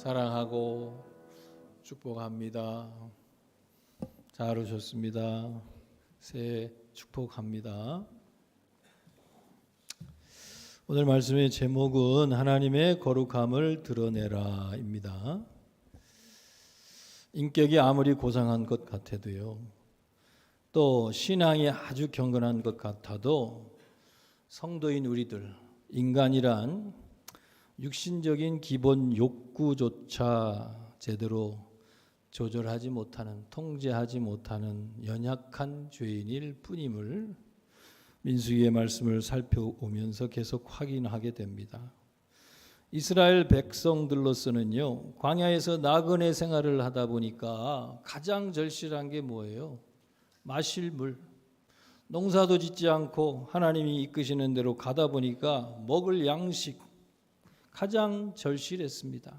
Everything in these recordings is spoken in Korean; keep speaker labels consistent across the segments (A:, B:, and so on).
A: 사랑하고 축복합니다. 잘 오셨습니다. 새해 축복합니다. 오늘 말씀의 제목은 하나님의 거룩함을 드러내라입니다. 인격이 아무리 고상한 것 같아도요, 또 신앙이 아주 경건한 것 같아도 성도인 우리들, 인간이란 육신적인 기본 욕구조차 제대로 조절하지 못하는, 통제하지 못하는 연약한 죄인일 뿐임을 민수기의 말씀을 살펴오면서 계속 확인하게 됩니다. 이스라엘 백성들로서는요, 광야에서 나그네 생활을 하다 보니까 가장 절실한 게 뭐예요? 마실 물. 농사도 짓지 않고 하나님이 이끄시는 대로 가다 보니까 먹을 양식 가장 절실했습니다.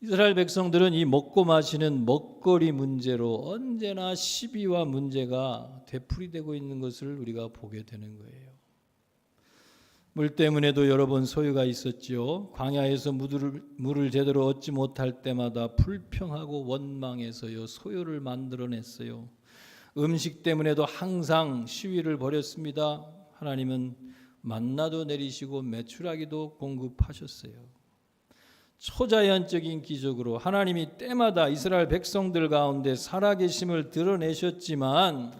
A: 이스라엘 백성들은 이 먹고 마시는 먹거리 문제로 언제나 시비와 문제가 되풀이되고 있는 것을 우리가 보게 되는 거예요. 물 때문에도 여러 번 소요가 있었지요. 광야에서 물을 제대로 얻지 못할 때마다 불평하고 원망해서요, 소요를 만들어냈어요. 음식 때문에도 항상 시위를 벌였습니다. 하나님은 만나도 내리시고 메추라기도 공급하셨어요. 초자연적인 기적으로 하나님이 때마다 이스라엘 백성들 가운데 살아계심을 드러내셨지만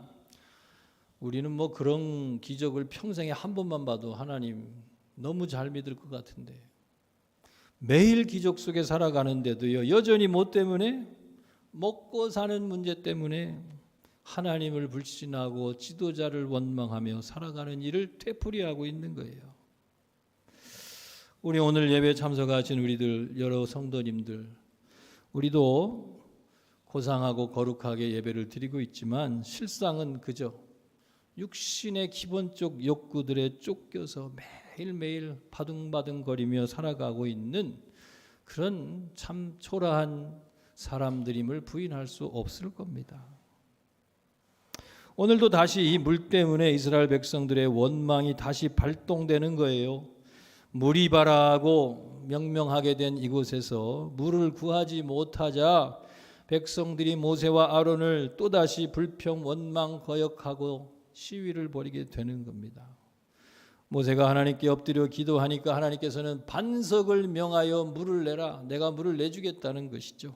A: 우리는 그런 기적을 평생에 한 번만 봐도 하나님 너무 잘 믿을 것 같은데, 매일 기적 속에 살아가는데도요, 여전히 뭐 때문에? 먹고 사는 문제 때문에 하나님을 불신하고 지도자를 원망하며 살아가는 일을 되풀이하고 있는 거예요. 우리 오늘 예배 참석하신 우리들, 여러 성도님들, 우리도 고상하고 거룩하게 예배를 드리고 있지만 실상은 그저 육신의 기본적 욕구들에 쫓겨서 매일매일 바둥바둥거리며 살아가고 있는 그런 참 초라한 사람들임을 부인할 수 없을 겁니다. 오늘도 다시 이 물 때문에 이스라엘 백성들의 원망이 다시 발동되는 거예요. 무리바라고 명명하게 된 이곳에서 물을 구하지 못하자 백성들이 모세와 아론을 또다시 불평, 원망, 거역하고 시위를 벌이게 되는 겁니다. 모세가 하나님께 엎드려 기도하니까 하나님께서는 반석을 명하여 물을 내라, 내가 물을 내주겠다는 것이죠.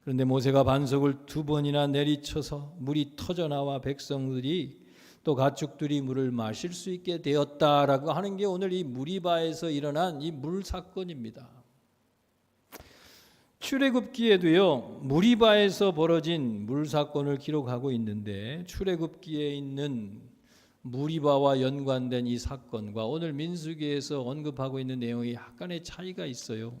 A: 그런데 모세가 반석을 2번이나 내리쳐서 물이 터져나와 백성들이 또 가축들이 물을 마실 수 있게 되었다라고 하는 게 오늘 이 무리바에서 일어난 이 물 사건입니다. 출애굽기에도요, 무리바에서 벌어진 물 사건을 기록하고 있는데, 출애굽기에 있는 무리바와 연관된 이 사건과 오늘 민수기에서 언급하고 있는 내용이 약간의 차이가 있어요.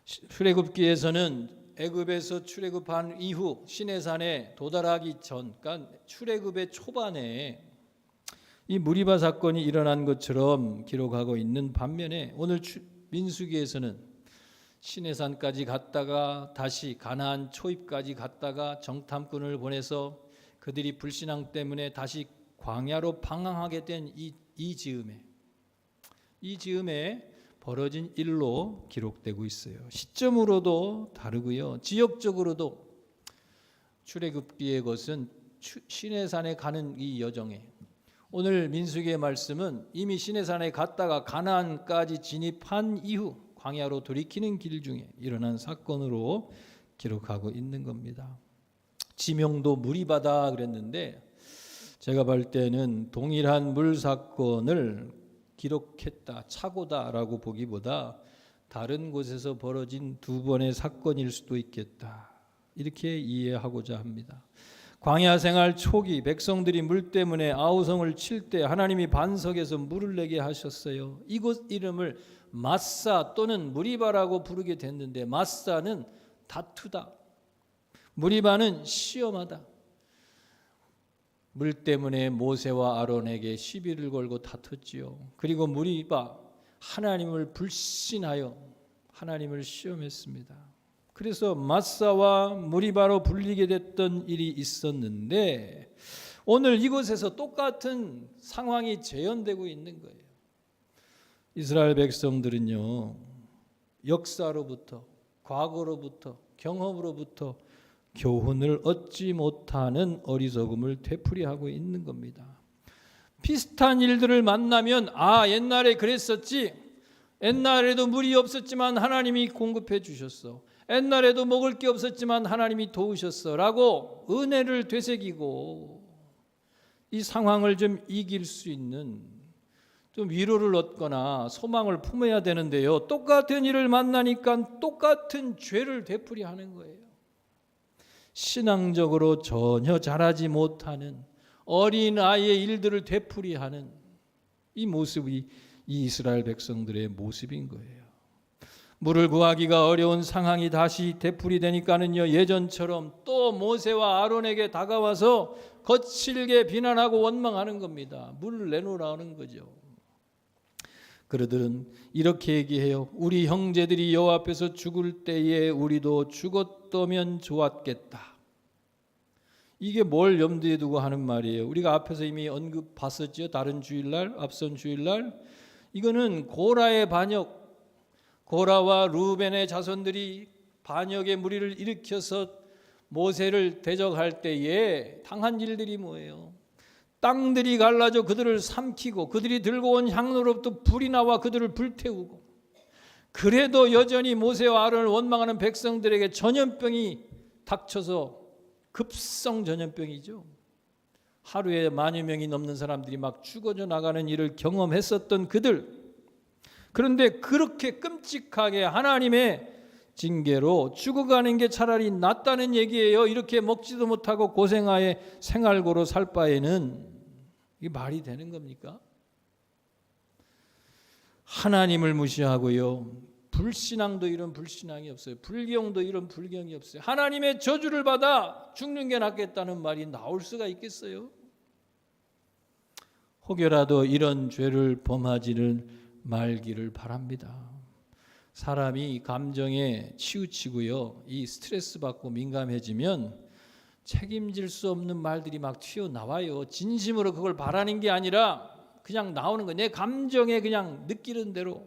A: 출애굽기에서는 애굽에서 출애굽한 이후 시내산에 도달하기 전, 그러니까 출애굽의 초반에 이 무리바 사건이 일어난 것처럼 기록하고 있는 반면에 오늘 민수기에서는 시내산까지 갔다가 다시 가나안 초입까지 갔다가 정탐꾼을 보내서 그들이 불신앙 때문에 다시 광야로 방황하게 된 이 즈음에 벌어진 일로 기록되고 있어요. 시점으로도 다르고요, 지역적으로도 출애굽기의 것은 시내산에 가는 이 여정에, 오늘 민수기의 말씀은 이미 시내산에 갔다가 가나안까지 진입한 이후 광야로 돌이키는 길 중에 일어난 사건으로 기록하고 있는 겁니다. 지명도 무리바다 그랬는데 제가 볼 때는 동일한 물 사건을 기록했다, 착오다라고 보기보다 다른 곳에서 벌어진 2번의 사건일 수도 있겠다, 이렇게 이해하고자 합니다. 광야 생활 초기 백성들이 물 때문에 아우성을 칠 때 하나님이 반석에서 물을 내게 하셨어요. 이곳 이름을 마사 또는 무리바라고 부르게 됐는데, 마사는 다투다, 무리바는 시험하다. 물 때문에 모세와 아론에게 시비를 걸고 다퉜지요. 그리고 무리바, 하나님을 불신하여 하나님을 시험했습니다. 그래서 마사와 무리바로 불리게 됐던 일이 있었는데 오늘 이곳에서 똑같은 상황이 재현되고 있는 거예요. 이스라엘 백성들은요, 역사로부터, 과거로부터, 경험으로부터 교훈을 얻지 못하는 어리석음을 되풀이하고 있는 겁니다. 비슷한 일들을 만나면 옛날에 그랬었지. 옛날에도 물이 없었지만 하나님이 공급해 주셨어. 옛날에도 먹을 게 없었지만 하나님이 도우셨어 라고 은혜를 되새기고 이 상황을 좀 이길 수 있는 좀 위로를 얻거나 소망을 품어야 되는데요. 똑같은 일을 만나니까 똑같은 죄를 되풀이하는 거예요. 신앙적으로 전혀 잘하지 못하는 어린아이의 일들을 되풀이하는 이 모습이 이 이스라엘 백성들의 모습인 거예요. 물을 구하기가 어려운 상황이 다시 되풀이되니까는요, 예전처럼 또 모세와 아론에게 다가와서 거칠게 비난하고 원망하는 겁니다. 물을 내놓으라는 거죠. 그들은 이렇게 얘기해요. 우리 형제들이 여호와 앞에서 죽을 때에 우리도 죽었다면 좋았겠다. 이게 뭘 염두에 두고 하는 말이에요? 우리가 앞에서 이미 언급 봤었죠. 다른 주일날, 앞선 주일날. 이거는 고라의 반역, 고라와 루벤의 자손들이 반역의 무리를 일으켜서 모세를 대적할 때에 당한 일들이 뭐예요? 땅들이 갈라져 그들을 삼키고 그들이 들고 온 향로로부터 불이 나와 그들을 불태우고, 그래도 여전히 모세와 아론을 원망하는 백성들에게 전염병이 닥쳐서, 급성 전염병이죠. 하루에 10,000여 명이 넘는 사람들이 막 죽어져 나가는 일을 경험했었던 그들. 그런데 그렇게 끔찍하게 하나님의 징계로 죽어가는 게 차라리 낫다는 얘기예요. 이렇게 먹지도 못하고 고생하에 생활고로 살 바에는. 이게 말이 되는 겁니까? 하나님을 무시하고요, 불신앙도 이런 불신앙이 없어요. 불경도 이런 불경이 없어요. 하나님의 저주를 받아 죽는 게 낫겠다는 말이 나올 수가 있겠어요? 혹여라도 이런 죄를 범하지를 말기를 바랍니다. 사람이 감정에 치우치고요, 이 스트레스 받고 민감해지면 책임질 수 없는 말들이 막 튀어나와요. 진심으로 그걸 바라는 게 아니라 그냥 나오는 거예요. 내 감정에 그냥 느끼는 대로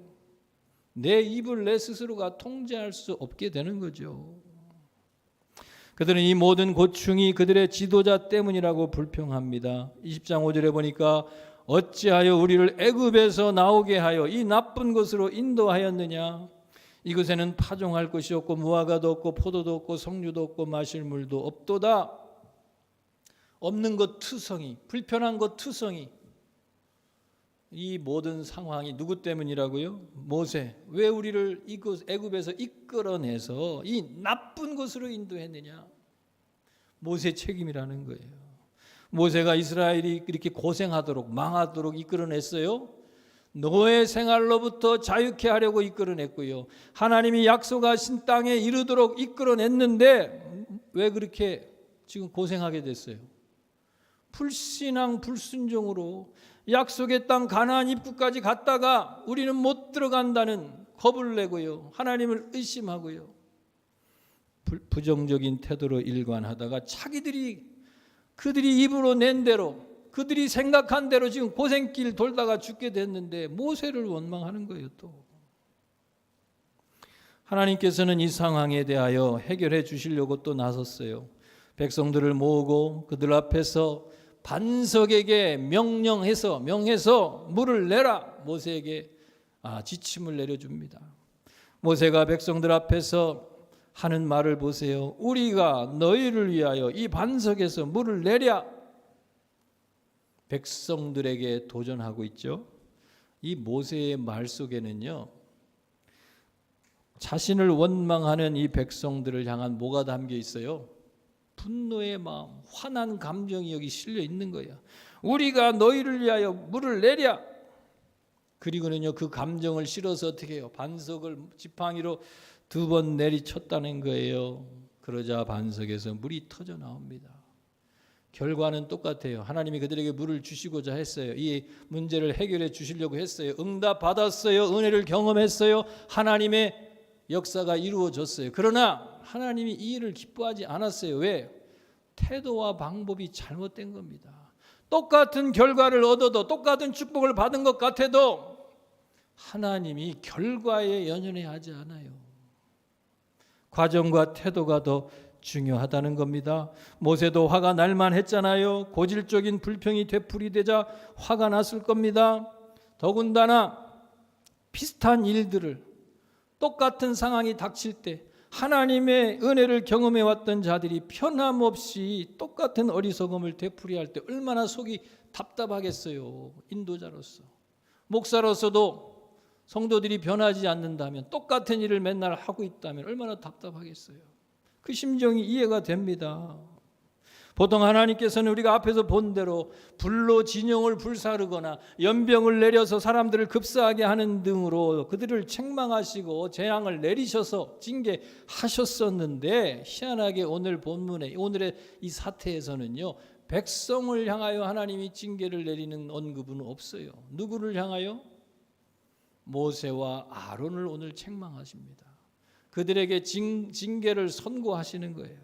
A: 내 입을 내 스스로가 통제할 수 없게 되는 거죠. 그들은 이 모든 고충이 그들의 지도자 때문이라고 불평합니다. 20장 5절에 보니까 어찌하여 우리를 애굽에서 나오게 하여 이 나쁜 곳으로 인도하였느냐. 이곳에는 파종할 것이 없고 무화과도 없고 포도도 없고 석류도 없고 마실 물도 없도다. 없는 것 투성이, 불편한 것 투성이. 이 모든 상황이 누구 때문이라고요? 모세. 왜 우리를 이곳 애굽에서 이끌어내서 이 나쁜 곳으로 인도했느냐? 모세 책임이라는 거예요. 모세가 이스라엘이 이렇게 고생하도록 망하도록 이끌어냈어요. 노예 생활로부터 자유케 하려고 이끌어냈고요, 하나님이 약속하신 땅에 이르도록 이끌어냈는데 왜 그렇게 지금 고생하게 됐어요? 불신앙 불순종으로 약속의 땅 가나안 입구까지 갔다가 우리는 못 들어간다는 겁을 내고요, 하나님을 의심하고요, 부정적인 태도로 일관하다가 그들이 입으로 낸 대로, 그들이 생각한 대로 지금 고생길 돌다가 죽게 됐는데 모세를 원망하는 거예요. 또 하나님께서는 이 상황에 대하여 해결해 주시려고 또 나섰어요. 백성들을 모으고 그들 앞에서 반석에게 명해서 물을 내라. 모세에게 지침을 내려줍니다. 모세가 백성들 앞에서 하는 말을 보세요. 우리가 너희를 위하여 이 반석에서 물을 내랴. 백성들에게 도전하고 있죠. 이 모세의 말 속에는요, 자신을 원망하는 이 백성들을 향한 뭐가 담겨 있어요? 분노의 마음, 화난 감정이 여기 실려 있는 거예요. 우리가 너희를 위하여 물을 내랴. 그리고는요, 그 감정을 실어서 어떻게 해요? 반석을 지팡이로 2번 내리쳤다는 거예요. 그러자 반석에서 물이 터져 나옵니다. 결과는 똑같아요. 하나님이 그들에게 물을 주시고자 했어요. 이 문제를 해결해 주시려고 했어요. 응답 받았어요. 은혜를 경험했어요. 하나님의 역사가 이루어졌어요. 그러나 하나님이 이 일을 기뻐하지 않았어요. 왜? 태도와 방법이 잘못된 겁니다. 똑같은 결과를 얻어도, 똑같은 축복을 받은 것 같아도 하나님이 결과에 연연해 하지 않아요. 과정과 태도가 더 중요하다는 겁니다. 모세도 화가 날만 했잖아요. 고질적인 불평이 되풀이되자 화가 났을 겁니다. 더군다나 비슷한 일들을 똑같은 상황이 닥칠 때 하나님의 은혜를 경험해 왔던 자들이 편함없이 똑같은 어리석음을 되풀이할 때 얼마나 속이 답답하겠어요. 인도자로서. 목사로서도 성도들이 변하지 않는다면, 똑같은 일을 맨날 하고 있다면 얼마나 답답하겠어요. 그 심정이 이해가 됩니다. 보통 하나님께서는 우리가 앞에서 본 대로 불로 진영을 불사르거나 연병을 내려서 사람들을 급사하게 하는 등으로 그들을 책망하시고 재앙을 내리셔서 징계하셨었는데, 희한하게 오늘 본문에, 오늘의 이 사태에서는요, 백성을 향하여 하나님이 징계를 내리는 언급은 없어요. 누구를 향하여? 모세와 아론을 오늘 책망하십니다. 그들에게 징계를 선고하시는 거예요.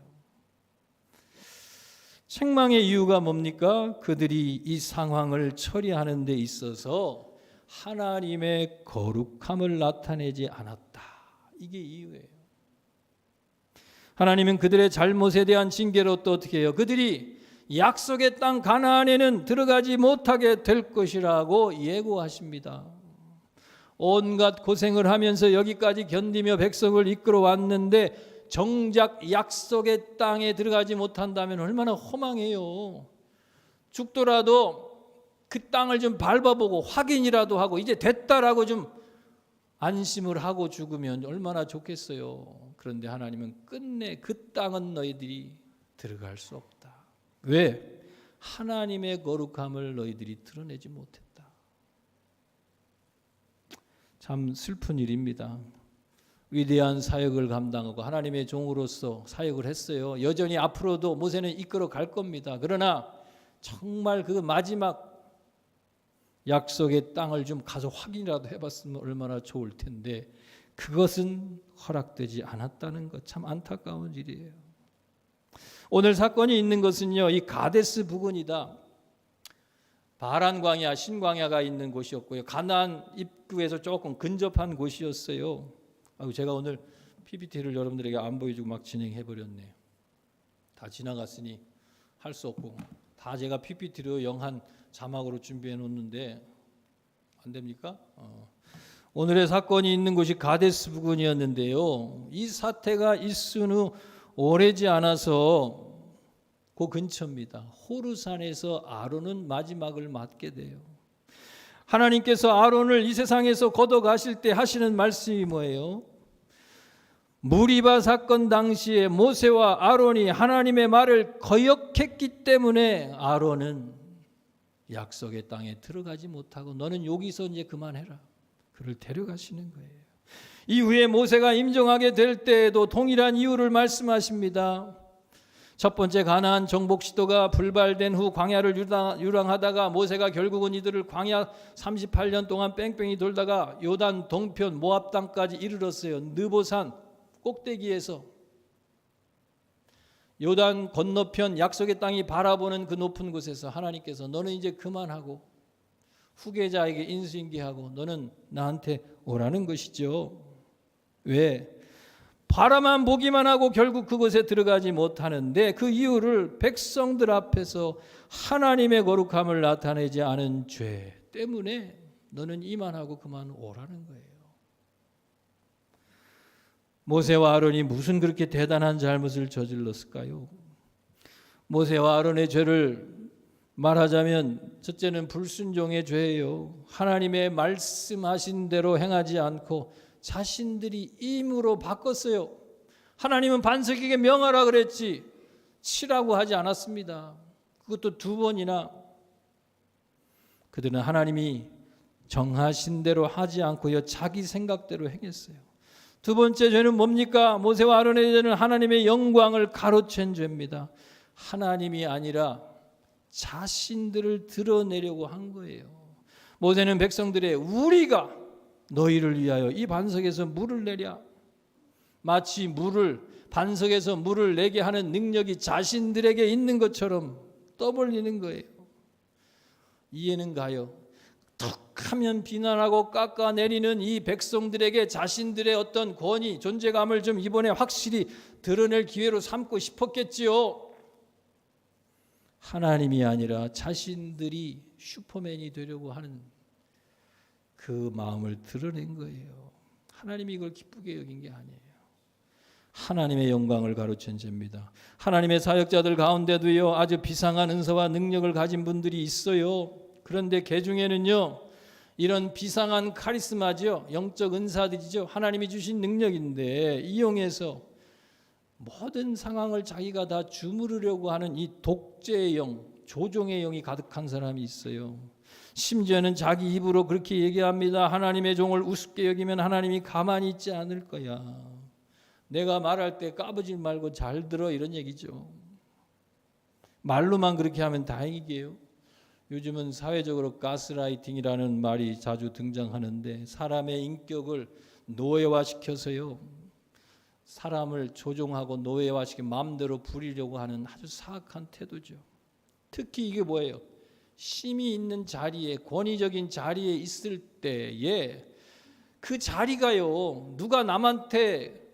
A: 책망의 이유가 뭡니까? 그들이 이 상황을 처리하는 데 있어서 하나님의 거룩함을 나타내지 않았다. 이게 이유예요. 하나님은 그들의 잘못에 대한 징계로 또 어떻게 해요? 그들이 약속의 땅 가나안에는 들어가지 못하게 될 것이라고 예고하십니다. 온갖 고생을 하면서 여기까지 견디며 백성을 이끌어 왔는데 정작 약속의 땅에 들어가지 못한다면 얼마나 허망해요. 죽더라도 그 땅을 좀 밟아보고 확인이라도 하고 이제 됐다라고 좀 안심을 하고 죽으면 얼마나 좋겠어요. 그런데 하나님은 끝내 그 땅은 너희들이 들어갈 수 없다. 왜? 하나님의 거룩함을 너희들이 드러내지 못했다. 참 슬픈 일입니다. 위대한 사역을 감당하고 하나님의 종으로서 사역을 했어요. 여전히 앞으로도 모세는 이끌어 갈 겁니다. 그러나 정말 그 마지막 약속의 땅을 좀 가서 확인이라도 해봤으면 얼마나 좋을 텐데 그것은 허락되지 않았다는 것, 참 안타까운 일이에요. 오늘 사건이 있는 것은요, 이 가데스 부근이다. 바란 광야, 신광야가 있는 곳이었고요. 가나안 입구에서 조금 근접한 곳이었어요. 제가 오늘 PPT를 여러분들에게 안 보여주고 막 진행해 버렸네요. 다 지나갔으니 할 수 없고, 다 제가 PPT로 영한 자막으로 준비해 놓는데 안 됩니까? 오늘의 사건이 있는 곳이 가데스 부근이었는데요. 이 사태가 있은 후 오래지 않아서 그 근처입니다. 호르산에서 아론은 마지막을 맞게 돼요. 하나님께서 아론을 이 세상에서 걷어가실 때 하시는 말씀이 뭐예요? 무리바 사건 당시에 모세와 아론이 하나님의 말을 거역했기 때문에 아론은 약속의 땅에 들어가지 못하고 너는 여기서 이제 그만해라. 그를 데려가시는 거예요. 이후에 모세가 임종하게 될 때에도 동일한 이유를 말씀하십니다. 첫 번째 가나안 정복 시도가 불발된 후 광야를 유랑하다가 모세가 결국은 이들을 광야 38년 동안 뺑뺑이 돌다가 요단 동편 모압 땅까지 이르렀어요. 느보산 꼭대기에서 요단 건너편 약속의 땅이 바라보는 그 높은 곳에서 하나님께서 너는 이제 그만하고 후계자에게 인수인계하고 너는 나한테 오라는 것이죠. 왜? 바라만 보기만 하고 결국 그곳에 들어가지 못하는데 그 이유를 백성들 앞에서 하나님의 거룩함을 나타내지 않은 죄 때문에 너는 이만하고 그만 오라는 거예요. 모세와 아론이 무슨 그렇게 대단한 잘못을 저질렀을까요? 모세와 아론의 죄를 말하자면 첫째는 불순종의 죄예요. 하나님의 말씀하신 대로 행하지 않고 자신들이 임으로 바꿨어요. 하나님은 반석에게 명하라 그랬지 치라고 하지 않았습니다. 그것도 2번이나. 그들은 하나님이 정하신 대로 하지 않고요 자기 생각대로 행했어요. 2번째 죄는 뭡니까? 모세와 아론의 죄는 하나님의 영광을 가로챈 죄입니다. 하나님이 아니라 자신들을 드러내려고 한 거예요. 모세는 백성들의 우리가 너희를 위하여 이 반석에서 물을 내랴. 마치 반석에서 물을 내게 하는 능력이 자신들에게 있는 것처럼 떠벌리는 거예요. 이해는 가요. 툭하면 비난하고 깎아내리는 이 백성들에게 자신들의 어떤 권위, 존재감을 좀 이번에 확실히 드러낼 기회로 삼고 싶었겠지요. 하나님이 아니라 자신들이 슈퍼맨이 되려고 하는 그 마음을 드러낸 거예요. 하나님이 이걸 기쁘게 여긴 게 아니에요. 하나님의 영광을 가로챈 죄입니다. 하나님의 사역자들 가운데도요, 아주 비상한 은사와 능력을 가진 분들이 있어요. 그런데 그 중에는요, 이런 비상한 카리스마죠, 영적 은사들이죠, 하나님이 주신 능력인데 이용해서 모든 상황을 자기가 다 주무르려고 하는 이 독재의 영, 조종의 영이 가득한 사람이 있어요. 심지어는 자기 입으로 그렇게 얘기합니다. 하나님의 종을 우습게 여기면 하나님이 가만히 있지 않을 거야. 내가 말할 때 까부지 말고 잘 들어, 이런 얘기죠. 말로만 그렇게 하면 다행이게요. 요즘은 사회적으로 가스라이팅이라는 말이 자주 등장하는데 사람의 인격을 노예화시켜서요, 사람을 조종하고 노예화시켜 마음대로 부리려고 하는 아주 사악한 태도죠. 특히 이게 뭐예요? 힘이 있는 자리에, 권위적인 자리에 있을 때에 그 자리가요, 누가 남한테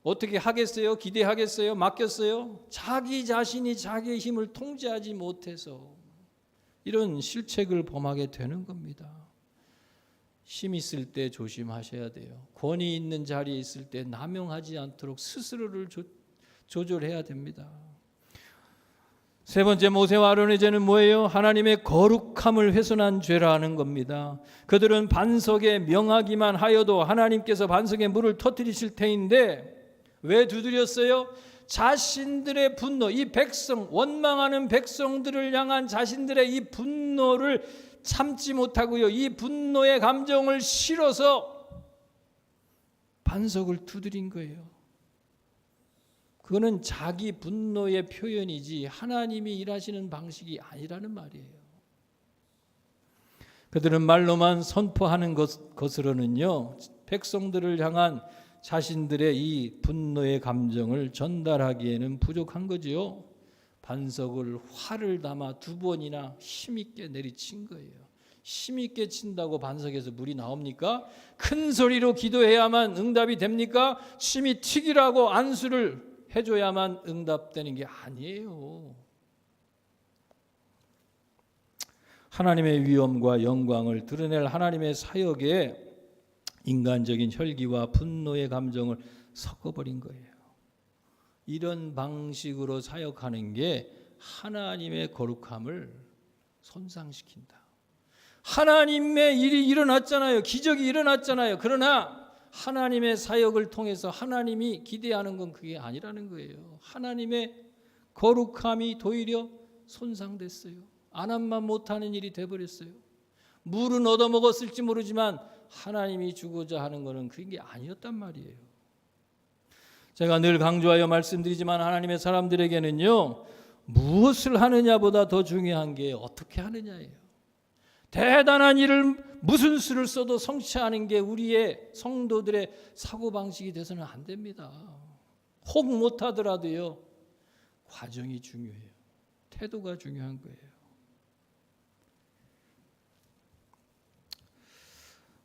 A: 어떻게 하겠어요? 기대하겠어요? 맡겼어요? 자기 자신이 자기의 힘을 통제하지 못해서 이런 실책을 범하게 되는 겁니다. 힘 있을 때 조심하셔야 돼요. 권위 있는 자리에 있을 때 남용하지 않도록 스스로를 조절해야 됩니다. 세 번째, 모세와 아론의 죄는 뭐예요? 하나님의 거룩함을 훼손한 죄라는 겁니다. 그들은 반석에 명하기만 하여도 하나님께서 반석에 물을 터뜨리실 테인데 왜 두드렸어요? 자신들의 분노, 이 백성, 원망하는 백성들을 향한 자신들의 이 분노를 참지 못하고요, 이 분노의 감정을 실어서 반석을 두드린 거예요. 그거는 자기 분노의 표현이지 하나님이 일하시는 방식이 아니라는 말이에요. 그들은 말로만 선포하는 것으로는요, 백성들을 향한 자신들의 이 분노의 감정을 전달하기에는 부족한 거지요. 반석을 활을 담아 2번이나 힘있게 내리친 거예요. 힘있게 친다고 반석에서 물이 나옵니까? 큰 소리로 기도해야만 응답이 됩니까? 침이 튀기라고 안수를 해줘야만 응답되는 게 아니에요. 하나님의 위엄과 영광을 드러낼 하나님의 사역에 인간적인 혈기와 분노의 감정을 섞어버린 거예요. 이런 방식으로 사역하는 게 하나님의 거룩함을 손상시킨다. 하나님의 일이 일어났잖아요. 기적이 일어났잖아요. 그러나 하나님의 사역을 통해서 하나님이 기대하는 건 그게 아니라는 거예요. 하나님의 거룩함이 도리어 손상됐어요. 안함만 못하는 일이 돼버렸어요. 물은 얻어먹었을지 모르지만 하나님이 주고자 하는 것은 그게 아니었단 말이에요. 제가 늘 강조하여 말씀드리지만 하나님의 사람들에게는요, 무엇을 하느냐보다 더 중요한 게 어떻게 하느냐예요. 대단한 일을 무슨 수를 써도 성취하는 게 우리의 성도들의 사고방식이 돼서는 안 됩니다. 혹 못하더라도요, 과정이 중요해요. 태도가 중요한 거예요.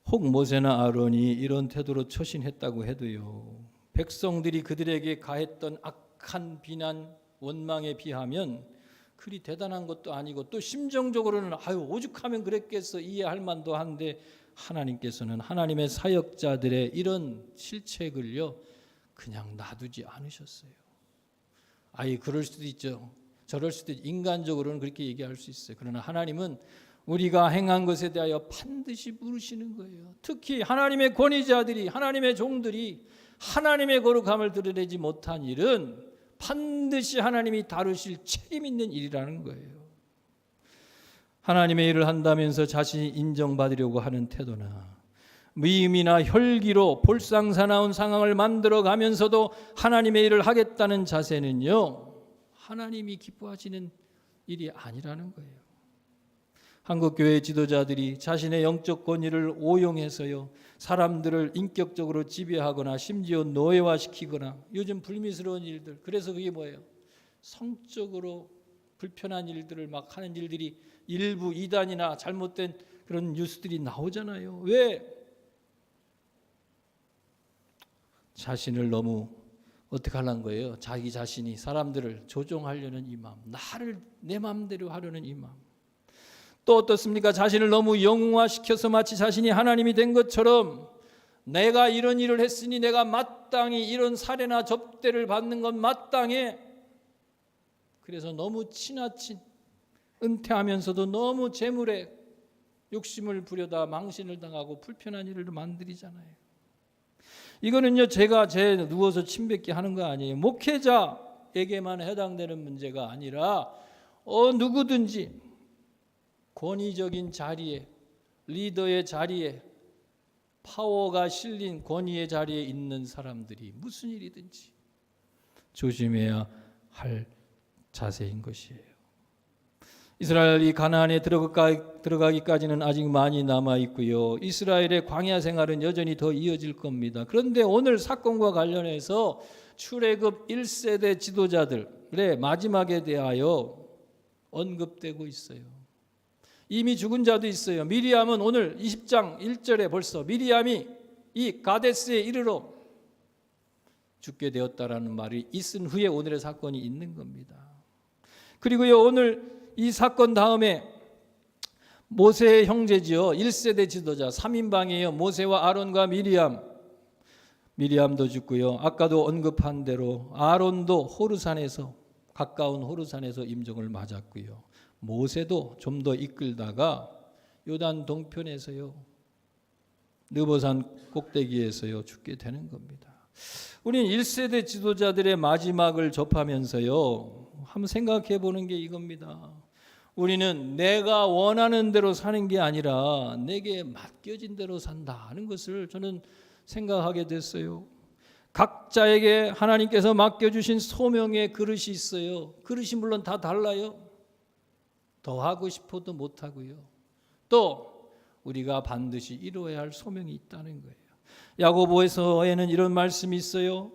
A: 혹 모세나 아론이 이런 태도로 처신했다고 해도요, 백성들이 그들에게 가했던 악한 비난, 원망에 비하면 그리 대단한 것도 아니고 또 심정적으로는 오죽하면 그랬겠어 이해할 만도 한데 하나님께서는 하나님의 사역자들의 이런 실책을요 그냥 놔두지 않으셨어요. 그럴 수도 있죠. 저럴 수도 있죠. 인간적으로는 그렇게 얘기할 수 있어요. 그러나 하나님은 우리가 행한 것에 대하여 반드시 물으시는 거예요. 특히 하나님의 권위자들이, 하나님의 종들이 하나님의 거룩함을 드러내지 못한 일은 반드시 하나님이 다루실 책임 있는 일이라는 거예요. 하나님의 일을 한다면서 자신이 인정받으려고 하는 태도나 미움이나 혈기로 볼상사나운 상황을 만들어가면서도 하나님의 일을 하겠다는 자세는요, 하나님이 기뻐하시는 일이 아니라는 거예요. 한국교회 지도자들이 자신의 영적 권위를 오용해서요, 사람들을 인격적으로 지배하거나 심지어 노예화시키거나 요즘 불미스러운 일들, 그래서 그게 뭐예요? 성적으로 불편한 일들을 막 하는 일들이 일부 이단이나 잘못된 그런 뉴스들이 나오잖아요. 왜? 자신을 너무 어떻게 하려는 거예요? 자기 자신이 사람들을 조종하려는 이 마음, 나를 내 마음대로 하려는 이 마음. 또 어떻습니까? 자신을 너무 영웅화시켜서 마치 자신이 하나님이 된 것처럼 내가 이런 일을 했으니 내가 마땅히 이런 사례나 접대를 받는 건 마땅해. 그래서 너무 지나친 은퇴하면서도 너무 재물에 욕심을 부려다 망신을 당하고 불편한 일을 만들이잖아요. 이거는요, 제가 누워서 침뱉기 하는 거 아니에요. 목회자에게만 해당되는 문제가 아니라 누구든지 권위적인 자리에, 리더의 자리에, 파워가 실린 권위의 자리에 있는 사람들이 무슨 일이든지 조심해야 할 자세인 것이에요. 이스라엘이 가나안에 들어가기까지는 아직 많이 남아 있고요. 이스라엘의 광야 생활은 여전히 더 이어질 겁니다. 그런데 오늘 사건과 관련해서 출애굽 1세대 지도자들의 마지막에 대하여 언급되고 있어요. 이미 죽은 자도 있어요. 미리암은 오늘 20장 1절에 벌써 미리암이 이 가데스에 이르러 죽게 되었다라는 말이 있은 후에 오늘의 사건이 있는 겁니다. 그리고요, 오늘 이 사건 다음에 모세의 형제지요. 1세대 지도자 3인방이에요. 모세와 아론과 미리암도 죽고요. 아까도 언급한 대로 아론도 호르산에서, 가까운 호르산에서 임종을 맞았고요. 모세도 좀 더 이끌다가 요단 동편에서요, 느보산 꼭대기에서요 죽게 되는 겁니다. 우리는 1세대 지도자들의 마지막을 접하면서요 한번 생각해 보는 게 이겁니다. 우리는 내가 원하는 대로 사는 게 아니라 내게 맡겨진 대로 산다 하는 것을 저는 생각하게 됐어요. 각자에게 하나님께서 맡겨주신 소명의 그릇이 있어요. 그릇이 물론 다 달라요. 더 하고 싶어도 못하고요. 또 우리가 반드시 이루어야 할 소명이 있다는 거예요. 야고보서에는 이런 말씀이 있어요.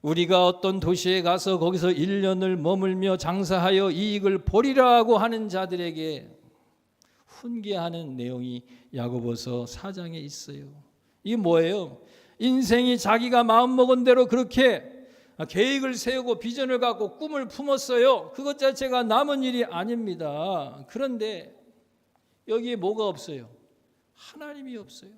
A: 우리가 어떤 도시에 가서 거기서 1년을 머물며 장사하여 이익을 보리라고 하는 자들에게 훈계하는 내용이 야고보서 4장에 있어요. 이게 뭐예요? 인생이 자기가 마음먹은 대로 그렇게 계획을 세우고 비전을 갖고 꿈을 품었어요. 그것 자체가 남은 일이 아닙니다. 그런데 여기에 뭐가 없어요? 하나님이 없어요.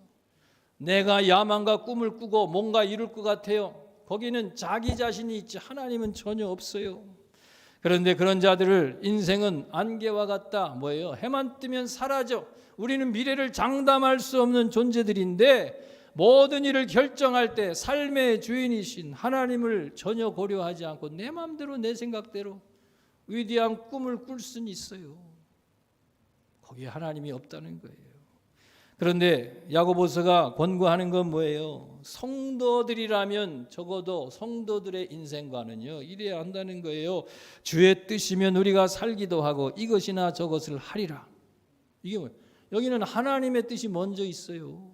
A: 내가 야망과 꿈을 꾸고 뭔가 이룰 것 같아요. 거기는 자기 자신이 있지 하나님은 전혀 없어요. 그런데 그런 자들을 인생은 안개와 같다. 뭐예요? 해만 뜨면 사라져. 우리는 미래를 장담할 수 없는 존재들인데 모든 일을 결정할 때 삶의 주인이신 하나님을 전혀 고려하지 않고 내 마음대로 내 생각대로 위대한 꿈을 꿀 수는 있어요. 거기에 하나님이 없다는 거예요. 그런데 야고보서가 권고하는 건 뭐예요? 성도들이라면 적어도 성도들의 인생과는요 이래야 한다는 거예요. 주의 뜻이면 우리가 살기도 하고 이것이나 저것을 하리라. 이게 뭐예요? 여기는 하나님의 뜻이 먼저 있어요.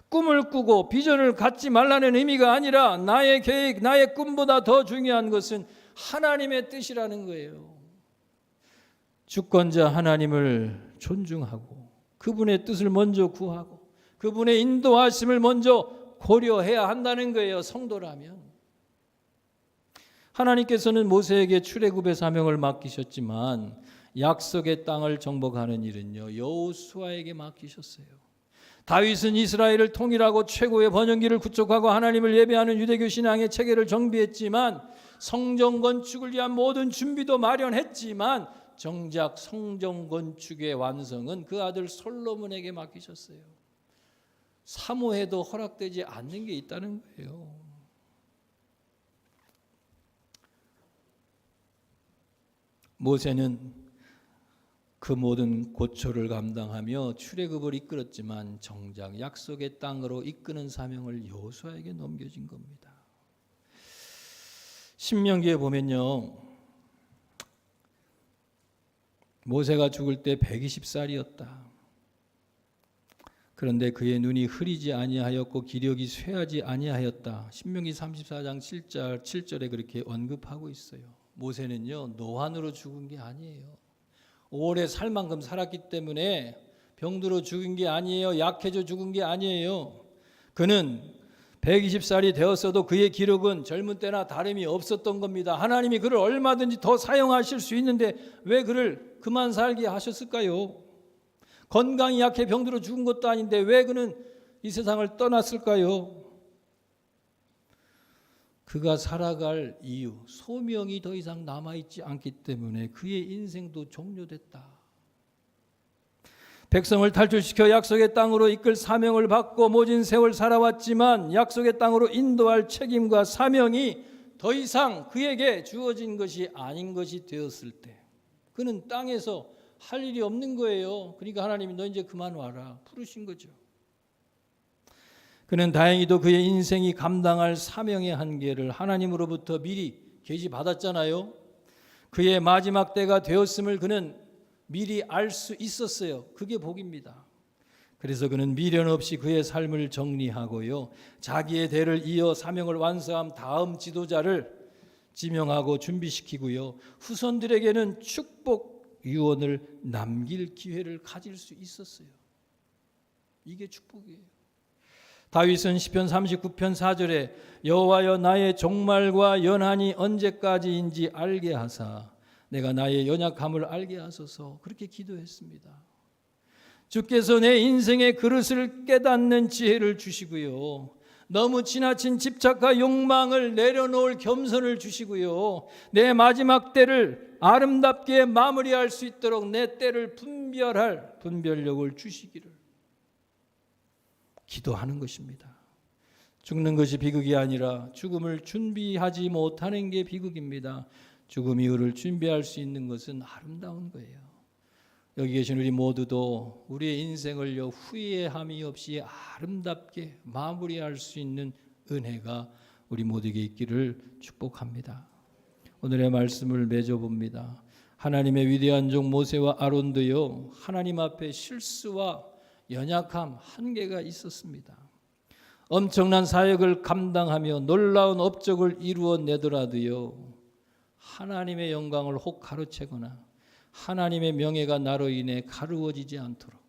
A: 꿈을 꾸고 비전을 갖지 말라는 의미가 아니라 나의 계획, 나의 꿈보다 더 중요한 것은 하나님의 뜻이라는 거예요. 주권자 하나님을 존중하고 그분의 뜻을 먼저 구하고 그분의 인도하심을 먼저 고려해야 한다는 거예요. 성도라면. 하나님께서는 모세에게 출애굽의 사명을 맡기셨지만 약속의 땅을 정복하는 일은요 여호수아에게 맡기셨어요. 다윗은 이스라엘을 통일하고 최고의 번영기를 구축하고 하나님을 예배하는 유대교 신앙의 체계를 정비했지만 성전 건축을 위한 모든 준비도 마련했지만 정작 성전 건축의 완성은 그 아들 솔로몬에게 맡기셨어요. 사모해도 허락되지 않는 게 있다는 거예요. 모세는 그 모든 고초를 감당하며 출애굽을 이끌었지만 정작 약속의 땅으로 이끄는 사명을 여호수아에게 넘겨진 겁니다. 신명기에 보면요, 모세가 죽을 때 120살이었다. 그런데 그의 눈이 흐리지 아니하였고 기력이 쇠하지 아니하였다. 신명기 34장 7절에 그렇게 언급하고 있어요. 모세는요 노환으로 죽은 게 아니에요. 오래 살 만큼 살았기 때문에 병들어 죽은 게 아니에요. 약해져 죽은 게 아니에요. 그는 120살이 되었어도 그의 기록은 젊은 때나 다름이 없었던 겁니다. 하나님이 그를 얼마든지 더 사용하실 수 있는데 왜 그를 그만 살게 하셨을까요? 건강이 약해 병들어 죽은 것도 아닌데 왜 그는 이 세상을 떠났을까요? 그가 살아갈 이유, 소명이 더 이상 남아있지 않기 때문에 그의 인생도 종료됐다. 백성을 탈출시켜 약속의 땅으로 이끌 사명을 받고 모진 세월 살아왔지만 약속의 땅으로 인도할 책임과 사명이 더 이상 그에게 주어진 것이 아닌 것이 되었을 때 그는 땅에서 할 일이 없는 거예요. 그러니까 하나님이 너 이제 그만 와라 부르신 거죠. 그는 다행히도 그의 인생이 감당할 사명의 한계를 하나님으로부터 미리 계시받았잖아요. 그의 마지막 때가 되었음을 그는 미리 알 수 있었어요. 그게 복입니다. 그래서 그는 미련 없이 그의 삶을 정리하고요. 자기의 대를 이어 사명을 완수한 다음 지도자를 지명하고 준비시키고요. 후손들에게는 축복 유언을 남길 기회를 가질 수 있었어요. 이게 축복이에요. 다윗은 시편 39편 4절에 여호와여 나의 종말과 연한이 언제까지인지 알게 하사 내가 나의 연약함을 알게 하소서 그렇게 기도했습니다. 주께서 내 인생의 그릇을 깨닫는 지혜를 주시고요. 너무 지나친 집착과 욕망을 내려놓을 겸손을 주시고요. 내 마지막 때를 아름답게 마무리할 수 있도록 내 때를 분별할 분별력을 주시기를 기도하는 것입니다. 죽는 것이 비극이 아니라 죽음을 준비하지 못하는 게 비극입니다. 죽음 이후를 준비할 수 있는 것은 아름다운 거예요. 여기 계신 우리 모두도 우리의 인생을요 후회함이 없이 아름답게 마무리할 수 있는 은혜가 우리 모두에게 있기를 축복합니다. 오늘의 말씀을 맺어봅니다. 하나님의 위대한 종 모세와 아론도요 하나님 앞에 실수와 연약함, 한계가 있었습니다. 엄청난 사역을 감당하며 놀라운 업적을 이루어내더라도요 하나님의 영광을 혹 가로채거나 하나님의 명예가 나로 인해 가루어지지 않도록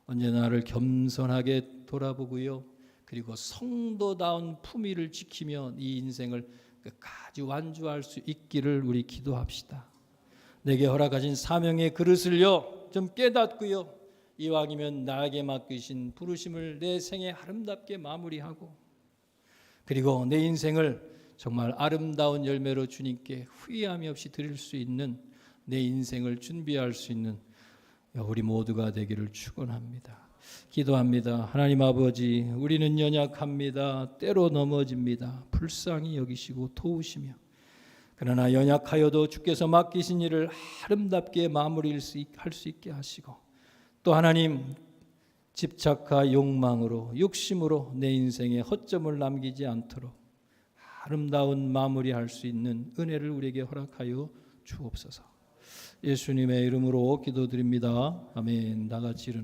A: 언제나 나를 겸손하게 돌아보고요 그리고 성도다운 품위를 지키며 이 인생을 끝까지 완주할 수 있기를 우리 기도합시다. 내게 허락하신 사명의 그릇을요 좀 깨닫고요 이왕이면 나에게 맡기신 부르심을 내 생에 아름답게 마무리하고 그리고 내 인생을 정말 아름다운 열매로 주님께 후회함이 없이 드릴 수 있는 내 인생을 준비할 수 있는 우리 모두가 되기를 축원합니다. 기도합니다. 하나님 아버지, 우리는 연약합니다. 때로 넘어집니다. 불쌍히 여기시고 도우시며 그러나 연약하여도 주께서 맡기신 일을 아름답게 마무리할 수 있게 하시고 또 하나님 집착과 욕망으로 욕심으로 내 인생에 허점을 남기지 않도록 아름다운 마무리할 수 있는 은혜를 우리에게 허락하여 주옵소서. 예수님의 이름으로 기도드립니다. 아멘. 다 같이 일어나